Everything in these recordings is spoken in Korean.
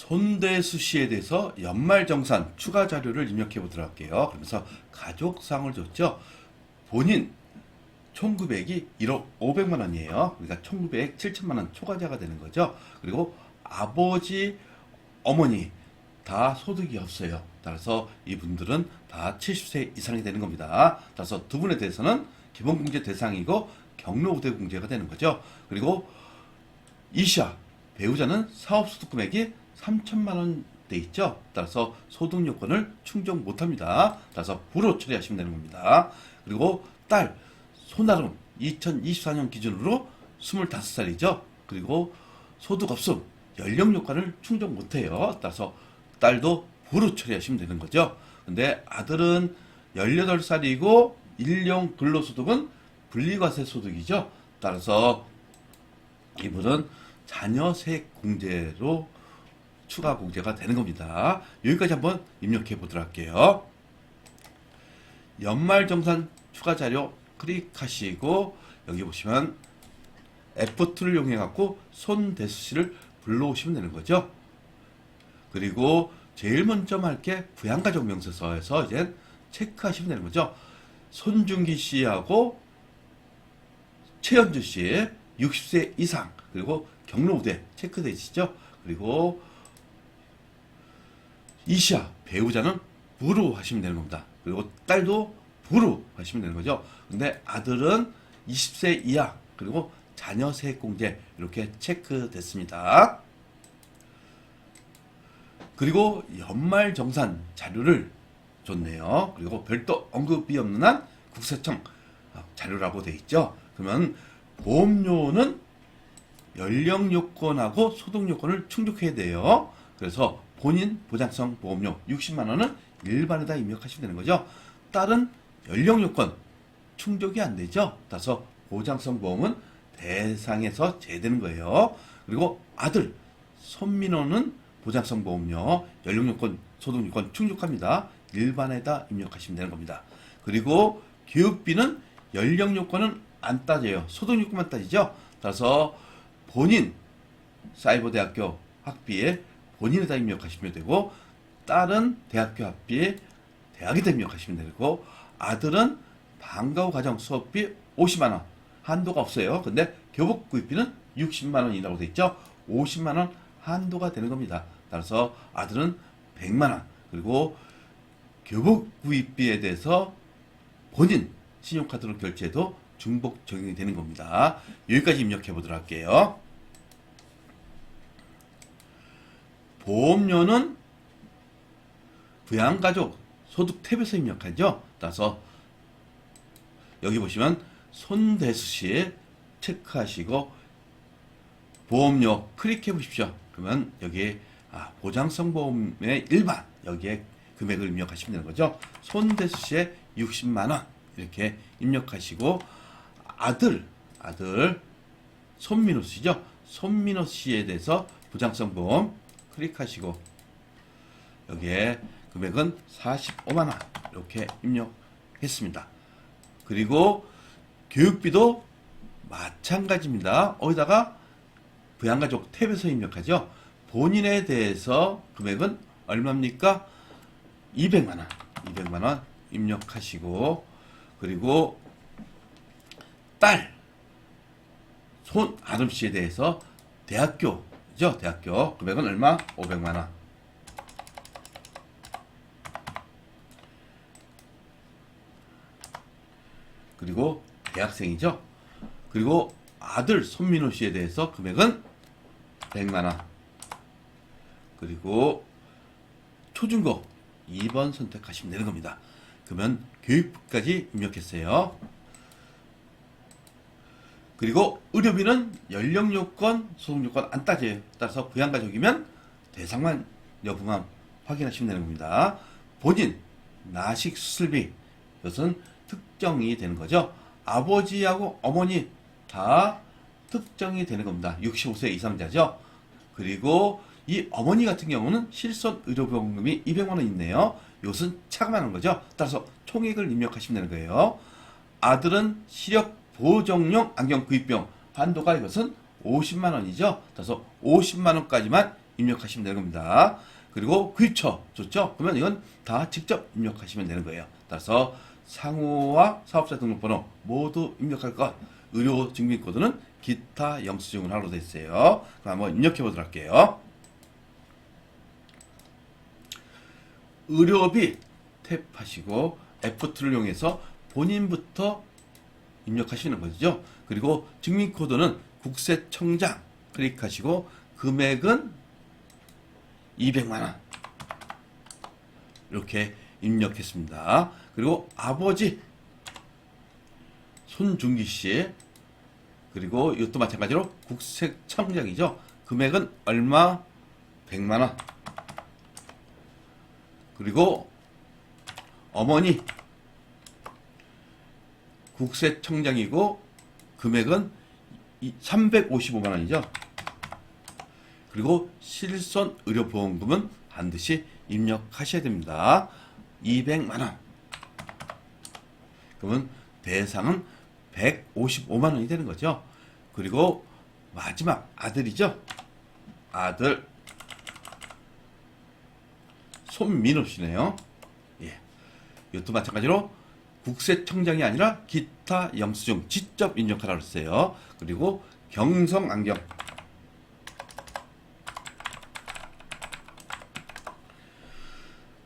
손대수 씨에 대해서 연말정산 추가 자료를 입력해 보도록 할게요. 그러면서 가족상을 줬죠. 본인 총급액이 1억 500만 원이에요. 그러니까 총급액 7천만 원 초과자가 되는 거죠. 그리고 아버지, 어머니 다 소득이 없어요. 따라서 이분들은 다 70세 이상이 되는 겁니다. 따라서 두 분에 대해서는 기본공제 대상이고 경로 우대 공제가 되는 거죠. 그리고 이샤 배우자는 사업소득 금액이 3천만 원 돼 있죠. 따라서 소득 요건을 충족 못합니다. 따라서 불호 처리하시면 되는 겁니다. 그리고 딸 손아름 2024년 기준으로 25살이죠. 그리고 소득 없음 연령 요건을 충족 못해요. 따라서 딸도 불호 처리하시면 되는 거죠. 근데 아들은 18살이고 일용 근로소득은 분리과세 소득이죠. 따라서 이분은 자녀 세액 공제로 추가 공제가 되는 겁니다. 여기까지 한번 입력해 보도록 할게요. 연말정산 추가 자료 클릭하시고 여기 보시면 F2를 이용해 갖고 손대수 씨를 불러오시면 되는 거죠. 그리고 제일 먼저 할 게 부양가족 명세서에서 이제 체크하시면 되는 거죠. 손준기 씨하고 최현주 씨 60세 이상 그리고 경로 우대 체크되시죠. 그리고 이시아 배우자는 부로 하시면 되는 겁니다. 그리고 딸도 부로 하시면 되는 거죠. 근데 아들은 20세 이하 그리고 자녀 세액공제 이렇게 체크됐습니다. 그리고 연말정산 자료를 줬네요. 그리고 별도 언급이 없는 한 국세청 자료라고 돼 있죠. 그러면 보험료는 연령 요건하고 소득 요건을 충족해야 돼요. 그래서 본인 보장성 보험료 60만 원은 일반에다 입력하시면 되는 거죠. 딸은 연령 요건 충족이 안 되죠. 따라서 보장성 보험은 대상에서 제외되는 거예요. 그리고 아들 손민호는 보장성 보험료 연령 요건 소득 요건 충족합니다. 일반에다 입력하시면 되는 겁니다. 그리고 교육비는 연령 요건은 안 따져요. 소득 요건만 따지죠. 따라서 본인 사이버대학교 학비에 본인에다 입력하시면 되고 딸은 대학교 학비에 대학에다 입력하시면 되고 아들은 방과 후 가정 수업비 50만 원 한도가 없어요. 근데 교복 구입비는 60만 원이라고 돼 있죠. 50만 원 한도가 되는 겁니다. 따라서 아들은 100만 원 그리고 교복 구입비에 대해서 본인 신용카드로 결제해도 중복 적용이 되는 겁니다. 여기까지 입력해 보도록 할게요. 보험료는 부양가족 소득 탭에서 입력하죠. 따라서 여기 보시면 손대수 씨 체크하시고 보험료 클릭해 보십시오. 그러면 여기 보장성 보험의 일반 여기에 금액을 입력하시면 되는 거죠. 손대수 씨의 60만 원 이렇게 입력하시고 아들 손민호 씨죠. 손민호 씨에 대해서 보장성 보험 클릭하시고 여기에 금액은 45만 원 이렇게 입력했습니다. 그리고 교육비도 마찬가지입니다. 어디다가 부양가족 탭에서 입력하죠. 본인에 대해서 금액은 얼마입니까? 200만 원 입력하시고 그리고 딸 손아름 씨에 대해서 대학교죠. 대학교 금액은 얼마? 500만 원. 그리고 대학생이죠. 그리고 아들 손민호 씨에 대해서 금액은 100만 원. 그리고 초중고 2번 선택하시면 되는 겁니다. 그러면 교육비까지 입력했어요. 그리고 의료비는 연령 요건, 소득 요건 안 따져요. 따라서 부양가족이면 대상만 여부만 확인하시면 되는 겁니다. 본인 나식 수술비 이것은 특정이 되는 거죠. 아버지하고 어머니 다 특정이 되는 겁니다. 65세 이상자죠. 그리고 이 어머니 같은 경우는 실손 의료보험금이 200만 원 있네요. 이것은 차감하는 거죠. 따라서 총액을 입력하시면 되는 거예요. 아들은 시력 보정용 안경 구입비용 한도가 이것은 50만 원이죠. 따라서 50만 원까지만 입력하시면 되는 겁니다. 그리고 구입처 좋죠? 그러면 이건 다 직접 입력하시면 되는 거예요. 따라서 상호와 사업자 등록번호 모두 입력할 것. 의료 증빙코드는 기타 영수증을 하로 되어 있어요. 그럼 한번 입력해 보도록 할게요. 의료비 탭하시고 F2를 이용해서 본인부터 입력하시는 거죠. 그리고 증빙코드는 국세청장 클릭하시고 금액은 200만원 이렇게 입력했습니다. 그리고 아버지 손준기씨 그리고 이것도 마찬가지로 국세청장이죠. 금액은 얼마? 100만원. 그리고 어머니 국세청장이고 금액은 355만원이죠. 그리고 실손 의료보험금은 반드시 입력하셔야 됩니다. 200만원. 그러면 대상은 155만원이 되는 거죠. 그리고 마지막 아들이죠. 아들 손민호 씨네요. 예. 이것도 마찬가지로 국세청장이 아니라 기타 영수증 직접 입력하라고 했어요. 그리고 경성안경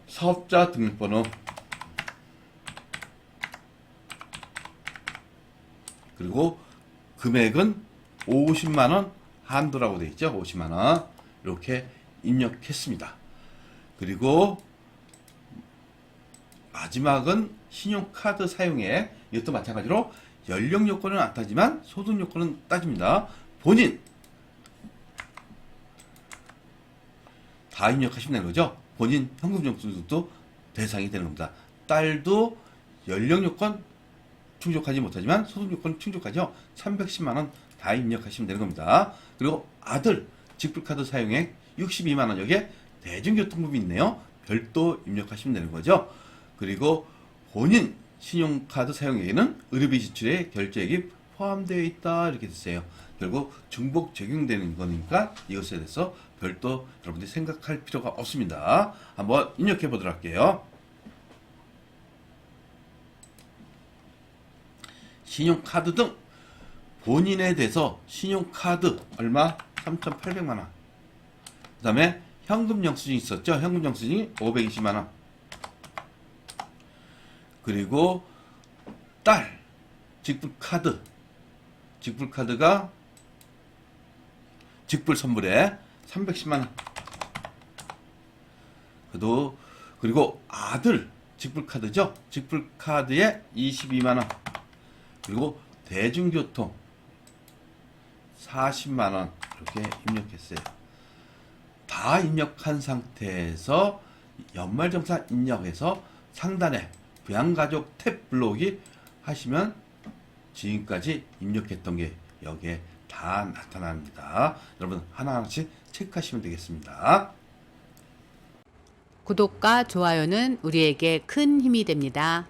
사업자 등록번호 그리고 금액은 50만원 한도라고 되어 있죠. 50만원 이렇게 입력했습니다. 그리고 마지막은 신용카드 사용액 이것도 마찬가지로 연령 요건은 안 따지만 소득 요건은 따집니다. 본인 다 입력하시면 되는 거죠. 본인 현금 영수증도 대상이 되는 겁니다. 딸도 연령 요건 충족하지 못하지만 소득 요건 충족하죠. 310만원 다 입력하시면 되는 겁니다. 그리고 아들 직불카드 사용액 62만원 여기에 대중교통법이 있네요. 별도 입력하시면 되는 거죠. 그리고 본인 신용카드 사용액에는 의료비 지출에 결제액이 포함되어 있다 이렇게 됐어요. 결국 중복 적용되는 거니까 이것에 대해서 별도 여러분들이 생각할 필요가 없습니다. 한번 입력해 보도록 할게요. 신용카드 등 본인에 대해서 신용카드 얼마? 3,800만원. 그 다음에 현금 영수증이 있었죠. 현금 영수증이 520만원. 그리고 딸 직불카드 직불카드가 직불 선물에 310만원. 그리고 아들 직불카드죠. 직불카드에 22만원. 그리고 대중교통 40만원 이렇게 입력했어요. 다 입력한 상태에서 연말정산 입력해서 상단에 부양가족 탭 불러오기 하시면 지금까지 입력했던 게 여기에 다 나타납니다. 여러분 하나하나씩 체크하시면 되겠습니다. 구독과 좋아요는 우리에게 큰 힘이 됩니다.